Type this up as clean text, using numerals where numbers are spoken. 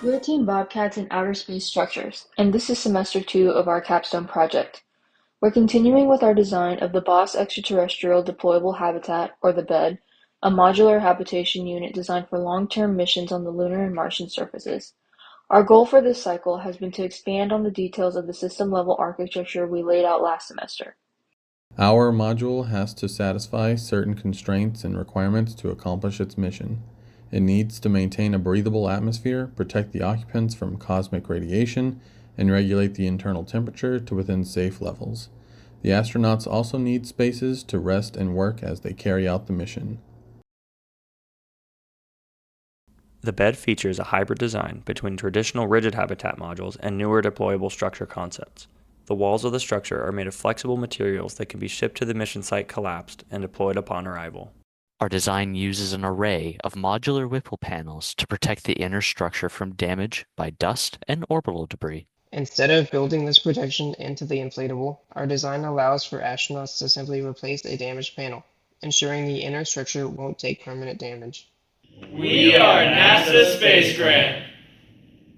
We're Team Bobcats in Outer Space Structures, and this is semester 2 of our capstone project. We're continuing with our design of the BOSS Extraterrestrial Deployable Habitat, or the BED, a modular habitation unit designed for long-term missions on the lunar and Martian surfaces. Our goal for this cycle has been to expand on the details of the system-level architecture we laid out last semester. Our module has to satisfy certain constraints and requirements to accomplish its mission. It needs to maintain a breathable atmosphere, protect the occupants from cosmic radiation, and regulate the internal temperature to within safe levels. The astronauts also need spaces to rest and work as they carry out the mission. The bed features a hybrid design between traditional rigid habitat modules and newer deployable structure concepts. The walls of the structure are made of flexible materials that can be shipped to the mission site collapsed and deployed upon arrival. Our design uses an array of modular Whipple panels to protect the inner structure from damage by dust and orbital debris. Instead of building this protection into the inflatable, our design allows for astronauts to simply replace a damaged panel, ensuring the inner structure won't take permanent damage. We are NASA Space Grant.